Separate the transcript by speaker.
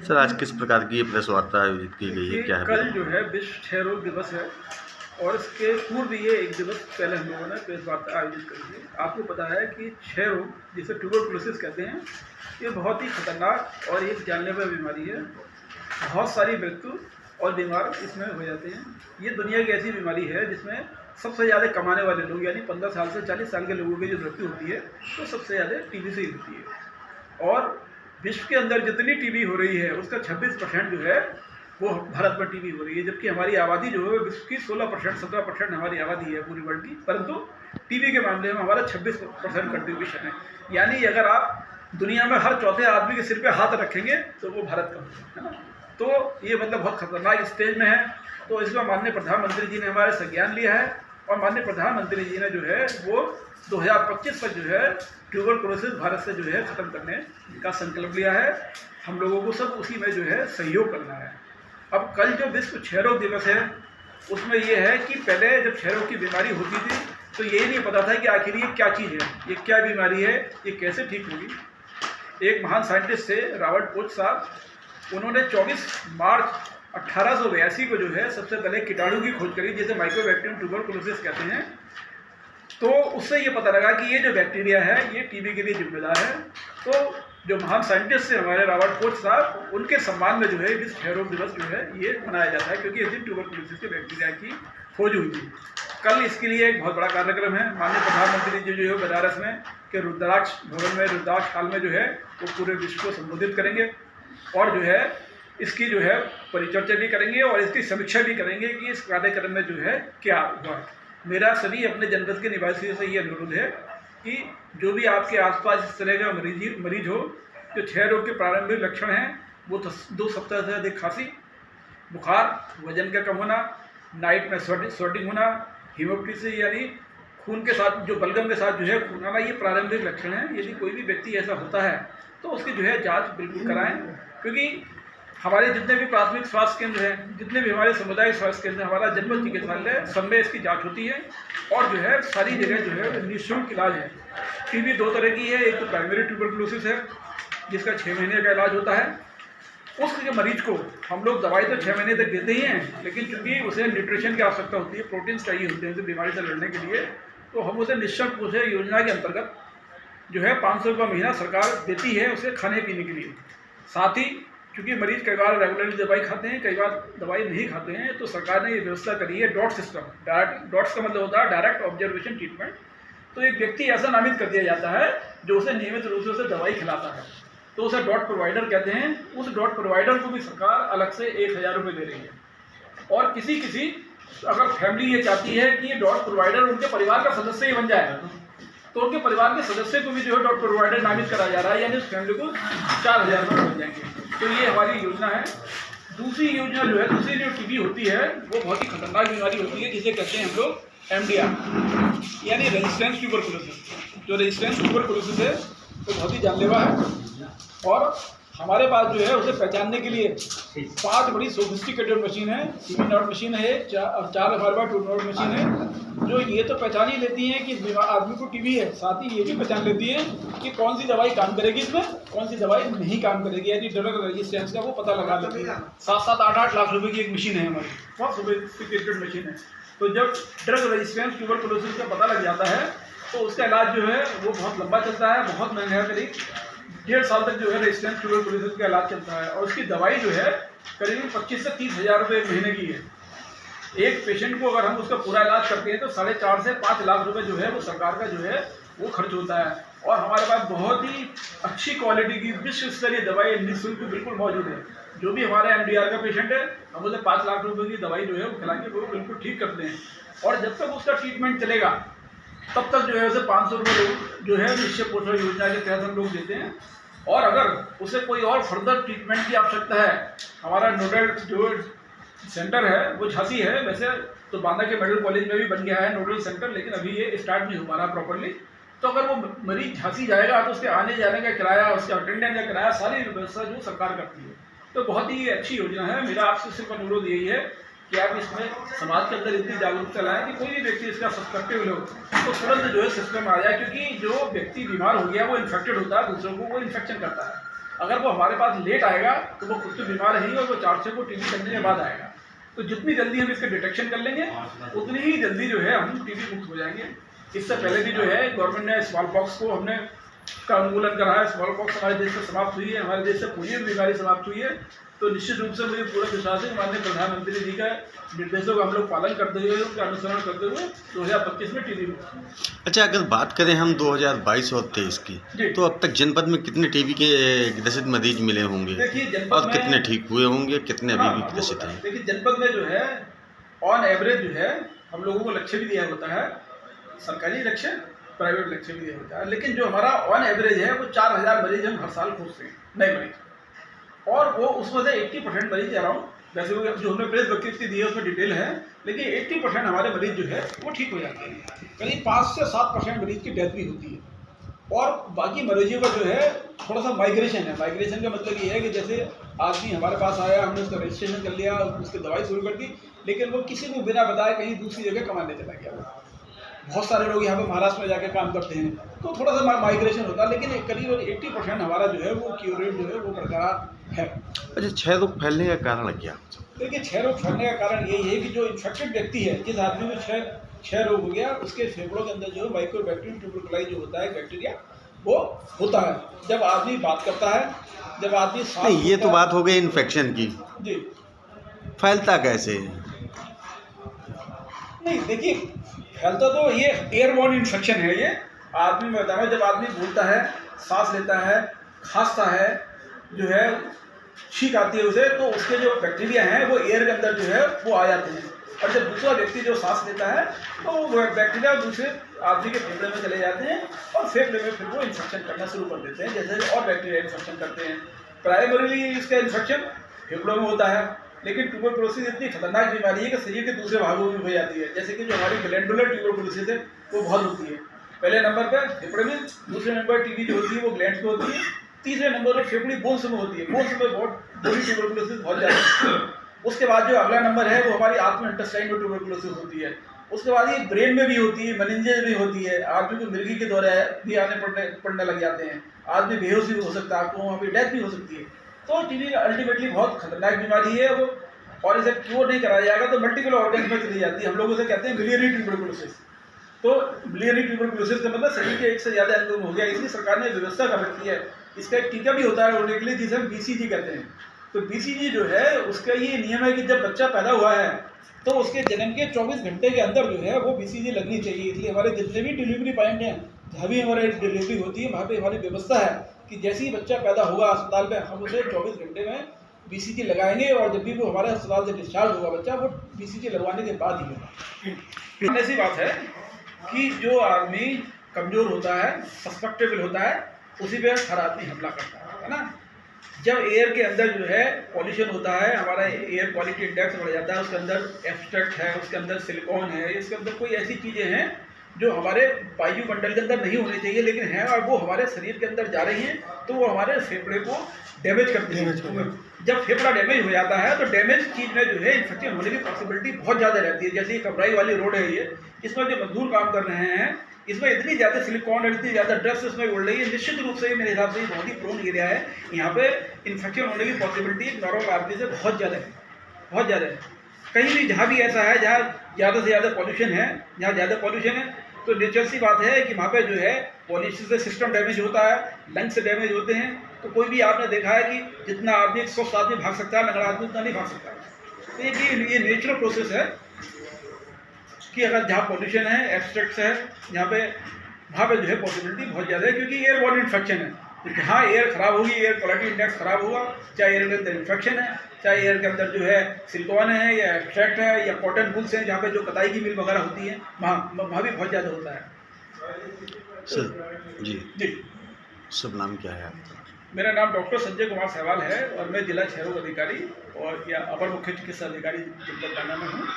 Speaker 1: Sir, आज किस प्रकार की ये प्रेस वार्ता आयोजित की गई है, क्या है?
Speaker 2: कल जो है विश्व क्षय रोग दिवस है और इसके पूर्व ये एक दिवस पहले हम लोगों ने प्रेस वार्ता आयोजित करी है। आपको पता है कि क्षय रोग जिसे ट्यूबरकुलोसिस कहते हैं, ये बहुत ही खतरनाक और एक जानलेवा बीमारी है। बहुत सारी मृत्यु और बीमार इसमें हो जाते हैं। ये दुनिया की ऐसी बीमारी है जिसमें सबसे ज़्यादा कमाने वाले लोग यानी 15 साल से 40 साल के लोगों की जो मृत्यु होती है तो सबसे ज़्यादा टीबी से ही होती है। और विश्व के अंदर जितनी टीबी हो रही है उसका 26% जो है वो भारत में टीबी हो रही है, जबकि हमारी आबादी जो है विश्व की 16% 17% हमारी आबादी है पूरी वर्ल्ड की, परंतु टीबी के मामले में हमारा 26% कंट्रीब्यूशन है। यानी अगर आप दुनिया में हर चौथे आदमी के सिर पे हाथ रखेंगे तो वो भारत का है ना। तो ये मतलब बहुत खतरनाक स्टेज में है। तो इसमें माननीय प्रधानमंत्री जी ने हमारे संज्ञान लिया है और माननीय प्रधानमंत्री जी ने जो है वो 2025 तक जो है ट्यूबरकुलोसिस भारत से जो है ख़त्म करने का संकल्प लिया है। हम लोगों को सब उसी में जो है सहयोग करना है। अब कल जो विश्व क्षय रोग दिवस है उसमें ये है कि पहले जब क्षय रोग की बीमारी होती थी तो ये नहीं पता था कि आखिर ये क्या चीज़ है, ये क्या बीमारी है, ये कैसे ठीक होगी। एक महान साइंटिस्ट थे रॉबर्ट कोच साहब, उन्होंने 24 मार्च 1882 को जो है सबसे पहले कीटाणु की खोज करी जिसे माइक्रोबैक्टीरियम ट्यूबरकुलोसिस कहते हैं। तो उससे ये पता लगा कि ये जो बैक्टीरिया है ये टीबी के लिए जिम्मेदार है। तो जो महान साइंटिस्ट थे हमारे रॉबर्ट कोच साहब, उनके सम्मान में जो है विश्व क्षय रोग दिवस जो है ये मनाया जाता है, क्योंकि इस दिन ट्यूबरकुलोसिस के बैक्टीरिया की खोज हुई थी। कल इसके लिए एक बहुत बड़ा कार्यक्रम है। माननीय प्रधानमंत्री जी जो है बनारस में के रुद्राक्ष भवन में रुद्राक्ष हाल में जो है वो पूरे विश्व को संबोधित करेंगे और जो है इसकी जो है परिचर्चा भी करेंगे और इसकी समीक्षा भी करेंगे कि इस कार्यक्रम में जो है क्या हुआ। मेरा सभी अपने जनपद के निवासियों से ये अनुरोध है कि जो भी आपके आसपास इस तरह का मरीज हो, जो क्षय रोग के प्रारंभिक लक्षण हैं वो 2 सप्ताह से अधिक खांसी, बुखार, वजन का कम होना, नाइट में स्वेटिंग होना, हीमोप्टीसिस यानी खून के साथ जो बलगम के साथ जो है खून आना, ये प्रारंभिक लक्षण है। यदि कोई भी व्यक्ति ऐसा होता है तो उसकी जो है जाँच बिल्कुल कराएँ, क्योंकि हमारे जितने भी प्राथमिक स्वास्थ्य केंद्र हैं, जितने भी हमारे सामुदायिक स्वास्थ्य केंद्र, हमारा जनपद चिकित्सालय, सब में इसकी जांच होती है और जो है सारी जगह जो है निःशुल्क इलाज है। टीबी 2 तरह की है, एक तो प्राइमरी ट्यूबरकुलोसिस है जिसका 6 महीने का इलाज होता है। उस मरीज को हम लोग दवाई तो 6 महीने तक देते ही हैं, लेकिन चूँकि उसे न्यूट्रिशन की आवश्यकता होती है, प्रोटीन चाहिए होते हैं उसे बीमारी से लड़ने के लिए, तो हम उसे निःशुल्क उसे योजना के अंतर्गत जो है 500 रुपये महीना सरकार देती है उसे खाने पीने के लिए। साथ ही क्योंकि मरीज कई बार रेगुलरली दवाई खाते हैं, कई बार दवाई नहीं खाते हैं, तो सरकार ने ये व्यवस्था करी है डॉट सिस्टम। डॉट्स का मतलब होता है डायरेक्ट ऑब्जर्वेशन ट्रीटमेंट। तो एक व्यक्ति ऐसा नामित कर दिया जाता है जो उसे नियमित रूप से उसे दवाई खिलाता है, तो उसे डॉट प्रोवाइडर कहते हैं। उस डॉट प्रोवाइडर को भी सरकार अलग से 1000 रुपये दे रही है। और किसी अगर फैमिली ये चाहती है कि ये डॉट प्रोवाइडर उनके परिवार का सदस्य ही बन जाए, तो उनके परिवार के सदस्य को भी जो है डॉट प्रोवाइडर नामित करा जा रहा है, यानी उस फैमिली को 4000 रुपये मिल जाएंगे। तो ये हमारी योजना है। दूसरी योजना जो है, दूसरी जो टीबी होती है वो बहुत ही खतरनाक बीमारी होती है जिसे कहते हैं हम लोग MDR यानी रेजिस्टेंस ट्यूबरकुलोसिस। जो रेजिस्टेंस ट्यूबरकुलोसिस है वो बहुत ही जानलेवा है और हमारे पास जो है उसे पहचानने के लिए 5 बड़ी सोफिस्टिकेटेड मशीन है। सीवी नॉट मशीन है, 4 हमारे पास टू नॉट मशीन है, जो ये तो पहचान ही लेती हैं कि आदमी को टीबी है, साथ ही ये भी पहचान लेती है कि कौन सी दवाई काम करेगी इसमें, कौन सी दवाई नहीं काम करेगी, यानी ड्रग रेजिस्टेंस का वो पता लगा लेती है। 7-7, 8-8 लाख रुपए की एक मशीन है हमारी, बहुत सोफिस्टिकेटेड मशीन है। तो जब ड्रग रेजिस्टेंस ट्यूबरकुलोसिस का पता लग जाता है तो उसका इलाज जो है वो बहुत लंबा चलता है, बहुत महंगा है। करीब 1.5 साल तक जो है रेजिस्टेंस ट्यूबरकुलोसिस का इलाज चलता है और उसकी दवाई जो है करीब 25 से 30 हज़ार रुपये महीने की है। एक पेशेंट को अगर हम उसका पूरा इलाज करते हैं तो 4.5 से 5 लाख रुपए जो है वो सरकार का जो है वो खर्च होता है। और हमारे पास बहुत ही अच्छी क्वालिटी की विश्व स्तरीय दवाई निःशुल्क बिल्कुल मौजूद है। जो भी हमारे MDR का पेशेंट है हम उसे 5 लाख रुपए की दवाई जो है वो खिला के वो बिल्कुल ठीक करते हैं। और जब तक उसका ट्रीटमेंट चलेगा तब तक जो है उसे 500 रुपये जो है निश्चित पोषण योजना के तहत हम लोग देते हैं। और अगर उसे कोई और फर्दर ट्रीटमेंट की आवश्यकता है, हमारा नोडल जो सेंटर है वो झांसी है, वैसे तो बांदा के मेडिकल कॉलेज में भी बन गया है नोडल सेंटर, लेकिन अभी ये स्टार्ट नहीं हो पा रहा प्रॉपरली। तो अगर वो मरीज झांसी जाएगा तो उसके आने जाने का किराया, उसके अटेंडेंस का किराया, सारी व्यवस्था जो सरकार करती है। तो बहुत ही अच्छी योजना है। मेरा आपसे सिर्फ अनुरोध यही है कि आप इसमें समाज के अंदर इतनी जागरूकता लाएं कि कोई भी व्यक्ति इसका सस्पेक्टिव हो तो तुरंत जो है सिस्टम में आ जाए, क्योंकि जो व्यक्ति बीमार हो गया वो इन्फेक्टेड होता है, दूसरों को वो इन्फेक्शन करता है। अगर वो हमारे पास लेट आएगा तो वो खुद तो बीमार रहेगी और वो 4-6 को टीबी करने के बाद आएगा। तो जितनी जल्दी हम इसका डिटेक्शन कर लेंगे उतनी ही जल्दी जो है हम टीबी मुक्त हो जाएंगे। इससे पहले भी जो है गवर्नमेंट ने स्मॉल पॉक्स को हमने का उन्मूलन करा है। स्मॉल पॉक्स हमारे देश से समाप्त हुई है, हमारे देश से पोलियो बीमारी समाप्त हुई है। तो निश्चित रूप से मुझे पूरा विश्वास है कि माननीय प्रधानमंत्री जी का निर्देशों का हम लोग पालन करते हुए, उनका अनुसरण करते हुए 2025 में टीबी मुक्त।
Speaker 1: अच्छा, अगर बात करें हम 2022 और 23 की, तो अब तक जनपद में कितने टीबी के ग्रसित मरीज मिले होंगे?
Speaker 2: देखिए जनपद
Speaker 1: और
Speaker 2: में
Speaker 1: कितने ठीक हुए होंगे, कितने अभी भी ग्रसित हैं?
Speaker 2: देखिए जनपद में जो है ऑन एवरेज जो है हम लोगों को लक्ष्य भी दिया होता है, सरकारी लक्ष्य, प्राइवेट लक्ष्य भी दिया होता है, लेकिन जो हमारा ऑन एवरेज है वो 4000 मरीज हम हर साल खोजते हैं, नए मरीज। और वो उसमें से 80% मरीज अराउंड, वैसे जो हमने प्रेस विज्ञप्ति दी है उसमें डिटेल है, लेकिन 80% हमारे मरीज जो है वो ठीक हो जाते हैं। करीब 5 से 7% मरीज की डेथ भी होती है। और बाकी मरीजों का जो है थोड़ा सा माइग्रेशन है। माइग्रेशन का मतलब ये है कि जैसे आदमी हमारे पास आया, हमने उसका रजिस्ट्रेशन कर लिया, उसकी दवाई शुरू कर दी, लेकिन वो किसी को बिना बताए कहीं दूसरी जगह कमाने चला गया। बहुत सारे लोग यहाँ पे महाराष्ट्र में जाके काम करते हैं, तो थोड़ा सा माइग्रेशन होता है, लेकिन करीब 80% हमारा जो है वो क्योर रेट जो है वो बरकरार है।
Speaker 1: अच्छा, क्षय रोग फैलने का कारण क्या?
Speaker 2: देखिए क्षय रोग फैलने का कारण यही है कि जो इन्फेक्टेड व्यक्ति है, जिस आदमी में क्षय रोग हो गया, उसके फेफड़ों के अंदर जो है माइक्रोबैक्टीरियम ट्यूबरकुलोसिस जो होता है बैक्टीरिया, वो होता है। जब आदमी बात करता है, जब आदमी
Speaker 1: नहीं, ये तो बात हो गई इन्फेक्शन की
Speaker 2: जी,
Speaker 1: फैलता कैसे?
Speaker 2: नहीं देखिए फैलता तो ये एयरबॉर्न इन्फेक्शन है। ये आदमी में बताना, जब आदमी बोलता है, सांस लेता है, खांसता है, जो है छींक आती है उसे, तो उसके जो बैक्टीरिया हैं वो एयर के अंदर जो है वो आ जाते हैं। और जब दूसरा व्यक्ति जो सांस लेता है तो वो बैक्टीरिया दूसरे आदमी के फेफड़े में चले जाते हैं और फेफड़े में फिर वो इन्फेक्शन करना शुरू कर देते हैं, जैसे और बैक्टीरिया इन्फेक्शन करते हैं। प्राइमरीली इसका इन्फेक्शन फेफड़ों में होता है, लेकिन ट्यूबरकुलोसिस इतनी खतरनाक बीमारी है कि शरीर के दूसरे भागों में हो जाती है। जैसे कि जो हमारी ग्लैंडुलर ट्यूबरकुलोसिस है वो बहुत होती है। पहले नंबर पर फेफड़े में, दूसरे नंबर टीबी जो होती है वो ग्लैंड्स में होती है, तीसरे नंबर पर फेफड़ी बोन्स में होती है। बोन्स में बहुत बड़ी ट्यूबरकुलोसिस बहुत ज़्यादा। उसके बाद जो अगला नंबर है वो हमारी आत्म इंटेस्टाइन में ट्यूबरकुलोसिस होती है। उसके बाद ये ब्रेन में भी होती है, मेनिंजेस भी होती है। आदमी को मिर्गी के दौरे भी आने पड़ने लग जाते हैं, आदमी बेहोश भी हो सकता है, आपको वहाँ पर डेथ भी हो सकती है। तो टीबी अल्टीमेटली बहुत खतरनाक बीमारी है वो, और इसे क्योर नहीं कराया जाएगा तो मल्टीपल ऑर्गन में चली जाती है। हम लोग उसे कहते हैं बिलियरी ट्यूबरकुलोसिस। तो बिलियरी ट्यूबरकुलोसिस का मतलब शरीर के एक से ज़्यादा अंगों में हो गया, इसलिए सरकार ने व्यवस्था कर रखी है। इसका एक टीका भी होता है होने के लिए, जिसे हम BCG कहते हैं। तो BCG जो है उसका ये नियम है कि जब बच्चा पैदा हुआ है तो उसके जन्म के 24 घंटे के अंदर जो है वो BCG लगनी चाहिए। इसलिए हमारे जितने भी डिलीवरी पॉइंट हैं, जहाँ भी हमारी डिलीवरी होती है, वहाँ पर हमारी व्यवस्था है कि जैसे ही बच्चा पैदा होगा अस्पताल में, हम उसे 24 घंटे में BCG लगाएंगे, और जब भी वो हमारे अस्पताल से डिस्चार्ज होगा बच्चा, वो BCG लगवाने के बाद ही होगा। ऐसी बात है कि जो आदमी कमज़ोर होता है, सस्पेक्टेबल होता है, उसी पे हर आदमी हमला करता है ना। जब एयर के अंदर जो है पॉल्यूशन होता है, हमारा एयर क्वालिटी इंडेक्स बढ़ जाता है, उसके अंदर एब्स्ट्रैक्ट है, उसके अंदर सिलिकॉन है, इसके अंदर कोई ऐसी चीज़ें हैं जो हमारे वायुमंडल के अंदर नहीं होनी चाहिए लेकिन हैं, और वो हमारे शरीर के अंदर जा रही हैं, तो वो हमारे फेफड़े को डैमेज करती हैं। जब फेफड़ा डैमेज हो जाता है तो डैमेज चीज़ में जो है इन्फेक्शन होने की पॉसिबिलिटी बहुत ज़्यादा रहती है। जैसे ये कबराई वाली रोड है, ये इसमें जो मजदूर काम कर रहे हैं, इसमें इतनी ज़्यादा सिलिकॉन और इतनी ज़्यादा डस्ट इसमें उड़ रही है, निश्चित रूप से मेरे हिसाब से बहुत ही प्रोन एरिया है। यहाँ पे इन्फेक्शन होने की पॉसिबिलिटी नॉर्मल आदमी से बहुत ज़्यादा है, बहुत ज़्यादा है। कहीं भी जहाँ भी ऐसा है जहाँ ज़्यादा से ज़्यादा पॉल्यूशन है, जहाँ ज़्यादा पॉल्यूशन है, तो नेचर सी बात है कि वहाँ पे जो है पॉल्यूशन से सिस्टम डैमेज होता है, लंग्स डैमेज होते हैं। तो कोई भी आपने देखा है कि जितना आदमी 100 आदमी भाग सकता है, लंगड़ा आदमी उतना नहीं भाग सकता। तो ये नेचुरल प्रोसेस है कि अगर जहाँ पॉल्यूशन है, एब्स्ट्रैक्ट्स है, जहाँ पे वहाँ पे जो है पॉसिबिलिटी बहुत ज़्यादा है, क्योंकि एयरबॉर्न इन्फेक्शन है। तो जहाँ एयर ख़राब होगी, एयर क्वालिटी इंडेक्स ख़राब होगा, चाहे एयर के अंदर इन्फेक्शन है, चाहे एयर के अंदर जो है सिलिकॉन है या एब्स्ट्रैक्ट है या कॉटन वूल्स हैं, जहाँ पे जो कताई की मिल वगैरह होती है, वहाँ भी बहुत ज़्यादा होता है।
Speaker 1: सर जी
Speaker 2: जी,
Speaker 1: शुभ नाम क्या है आपका?
Speaker 2: मेरा नाम डॉक्टर संजय कुमार सहवाल है और मैं जिला क्षय रोग अधिकारी और या अपर मुख्य चिकित्सा अधिकारी जनपद कान्हा में हूँ।